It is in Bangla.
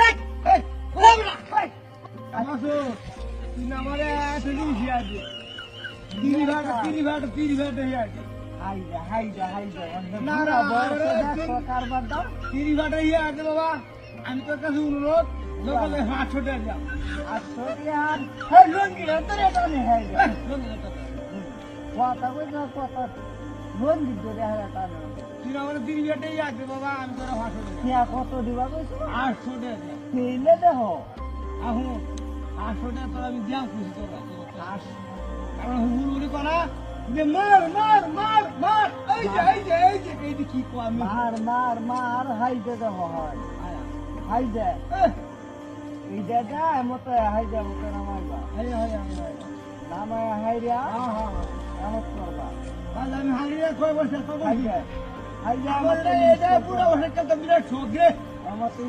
এই এই ওরা এই আমাসো তুই আমারে আসলি জিয়াজি তিরি ভাট হিয়াজি হাইদা না না বয়সে দেখো কারবার দাও তিরি ভাট হিয়াজি বাবা আমি তোর কাছে অনুরোধ লোকালে 500 টাকা দাও আর সরিয়ান হে লঙ্গি তোরে টানে হাইদা কথা কই না কথা লঙ্গি ধরে হারা টানে তুই আমারে তিরি ভাট হিয়াজি বাবা আমি তোর 500 টাকা কিয়া কত দিবা কইছো 800 টাকা দাও তেলে দেখো আহো 800 টাকা তোর আমি দিয়াম খুশি তোর আস কারণ হুড়ুড়ি করা যে মার এই যে কি কো আমি মার হাইদা দেখো হয় হাইদা এই দাদা মতো হাইদা মতো নামাইবা নামায় হাইরা এমত করবা আমি হারিয়ে কয় বসে তো বসে হাইদা হাইদা আমার এটা পুরো বসে কত বিরাট শোক রে আমার তো